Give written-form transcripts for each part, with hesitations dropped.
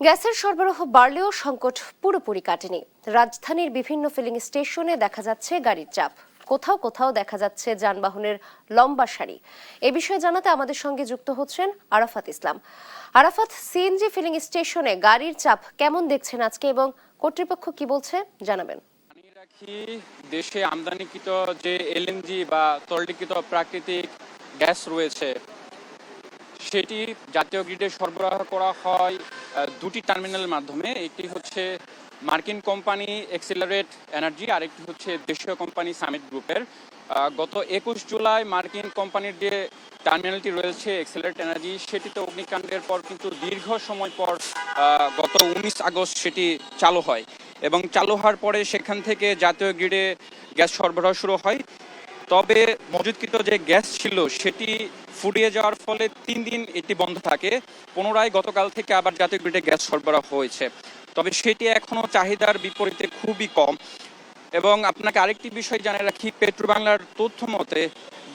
গ্যাসের সরবরাহ বাড়লেও সংকট পুরোপুরি কাটেনি। রাজধানীর বিভিন্ন ফিলিং স্টেশনে দেখা যাচ্ছে গাড়ির চাপ, কোথাও কোথাও দেখা যাচ্ছে যানবাহনের লম্বা সারি। এ বিষয়ে জানাতে আমাদের সঙ্গে যুক্ত হচ্ছেন আরাফাত ইসলাম। আরাফাত, সিএনজি ফিলিং স্টেশনে গাড়ির চাপ কেমন দেখছেন আজকে এবং কর্তৃপক্ষ কি বলছে জানাবেন। দেশে আমদানিকৃত যে এলএনজি বা তরলীকৃত প্রাকৃতিক গ্যাস রয়েছে সেটি জাতীয় গ্রিডে সরবরাহ করা হয় দুটি টার্মিনালের মাধ্যমে। একটি হচ্ছে মার্কিন কোম্পানি এক্সিলারেট এনার্জি, আরেকটি হচ্ছে দেশীয় কোম্পানি সামিট গ্রুপের। গত 21 জুলাই মার্কিন কোম্পানির যে টার্মিনালটি রয়েছে এক্সিলারেট এনার্জি, সেটিতে অগ্নিকাণ্ডের পর কিন্তু দীর্ঘ সময় পর গত 19 আগস্ট সেটি চালু হয় এবং চালু হওয়ার পরে সেখান থেকে জাতীয় গ্রিডে গ্যাস সরবরাহ শুরু হয়। তবে মজুতকৃত যে গ্যাস ছিল সেটি ফুরিয়ে যাওয়ার ফলে 3 দিন এটি বন্ধ থাকে। পুনরায় গতকাল থেকে আবার জাতীয় গ্রিডে গ্যাস সরবরাহ হয়েছে, তবে সেটি এখনো চাহিদার বিপরীতে খুবই কম। এবং আপনাকে আরেকটি বিষয় জানিয়ে রাখি, পেট্রোবাংলার তথ্য মতে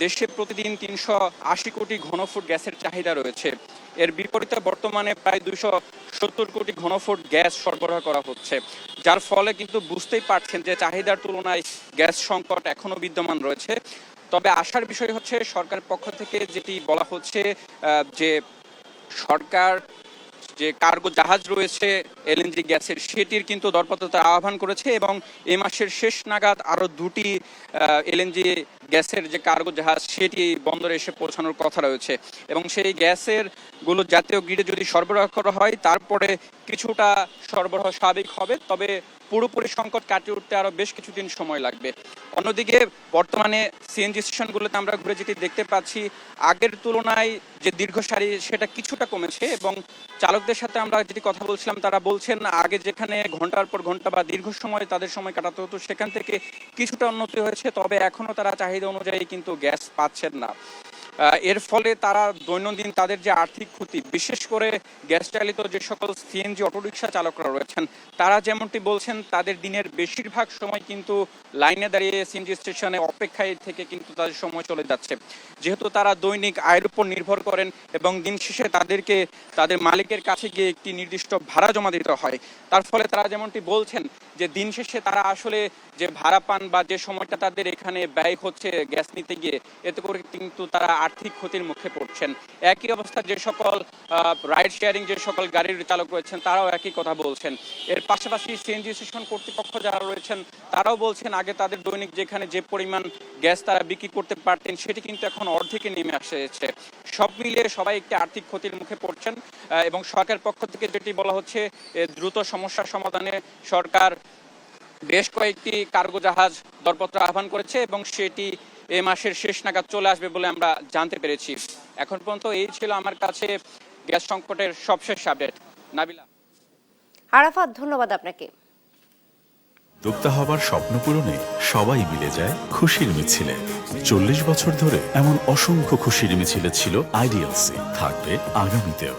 দেশে প্রতিদিন 380 কোটি ঘনফুট গ্যাসের চাহিদা রয়েছে। এর বিপরীতে বর্তমানে প্রায় 270 কোটি ঘনফুট গ্যাস সরবরাহ করা হচ্ছে, যার ফলে কিন্তু বুঝতেই পারছেন যে চাহিদার তুলনায় গ্যাস সংকট এখনো বিদ্যমান রয়েছে। তবে আশার বিষয় হচ্ছে সরকারের পক্ষ থেকে যেটি বলা হচ্ছে যে সরকার যে কার্গো জাহাজ রয়েছে এলএনজি গ্যাসের সেটির কিন্তু দরপত্রতার আহ্বান করেছে এবং এই মাসের শেষ নাগাদ আরও দুটি এলএনজি গ্যাসের যে কার্গো জাহাজ সেটি বন্দরে এসে পৌঁছানোর কথা রয়েছে এবং সেই গ্যাসের গুলো জাতীয় গ্রিডে যদি সরবরাহ করা হয় তারপরে কিছুটা সরবরাহ স্বাভাবিক হবে, তবে পুরোপুরি সংকট কাটিয়ে উঠতে আরও বেশ কিছুদিন সময় লাগবে। অন্যদিকে বর্তমানে সিএনজি স্টেশনগুলোতে আমরা ঘুরে যেটি দেখতে পাচ্ছি আগের তুলনায় যে দীর্ঘ সারি সেটা কিছুটা কমেছে এবং চালকদের সাথে আমরা যেটি কথা বলছিলাম তারা বলছেন আগে যেখানে ঘন্টার পর ঘন্টা বা দীর্ঘ সময় তাদের সময় কাটাতে হতো সেখান থেকে কিছুটা উন্নতি হয়েছে, তবে এখনো তারা চাহিদা অনুযায়ী কিন্তু গ্যাস পাচ্ছেন না। এর ফলে তারা দৈনন্দিন তাদের যে আর্থিক ক্ষতি, বিশেষ করে গ্যাস চালিত যে সকল সিএনজি অটোরিকশা চালকরা রয়েছেন তারা যেমনটি বলছেন তাদের দিনের বেশিরভাগ সময় কিন্তু লাইনে দাঁড়িয়ে সিএনজি স্টেশনে অপেক্ষায় থেকে কিন্তু তাদের সময় চলে যাচ্ছে, যেহেতু তারা দৈনিক আয়ের উপর নির্ভর করেন এবং দিন শেষে তাদেরকে তাদের মালিকের কাছে গিয়ে একটি নির্দিষ্ট ভাড়া জমা দিতে হয়। তার ফলে তারা যেমনটি বলছেন যে দিন শেষে তারা আসলে যে ভাড়া পান বা যে সময়টা তাদের এখানে ব্যয় হচ্ছে গ্যাস নিতে গিয়ে, এতে করে কিন্তু তারা আর্থিক ক্ষতির মুখে পড়ছেন। একই অবস্থা যে সকল রাইড শেয়ারিং যে সকল গাড়ির চালক রয়েছেন তারাও একই কথা বলছেন। এর পাশাপাশি সিএনজি স্টেশন কর্তৃপক্ষ যারা রয়েছেন তারাও বলছেন আগে তাদের দৈনিক যেখানে যে পরিমাণ গ্যাস তারা বিক্রি করতে পারতেন সেটি কিন্তু এখন অর্ধেকে নেমে এসেছে। সব মিলিয়ে সবাই একটি আর্থিক ক্ষতির মুখে পড়ছেন এবং সরকারের পক্ষ থেকে যেটি বলা হচ্ছে দ্রুত সমস্যার সমাধানে সরকার বেশ কয়েকটি কার্গো জাহাজ দরপত্র আহ্বান করেছে এবং সেটি এ মাসের শেষ নাগাদ চলে আসবে বলে আমরা জানতে পেরেছি। এখন পর্যন্ত এই ছিল আমার কাছে গ্যাস সংকটের সবশেষ আপডেট। নাবিলা। আরাফাত, ধন্যবাদ আপনাকে। উদ্যোক্তা হবার স্বপ্ন পূরণে সবাই মিলে যায় খুশির মিছিলে। 40 বছর ধরে এমন অসংখ্য খুশির মিছিলে ছিল আইডিএলসি, থাকবে আগামীতেও।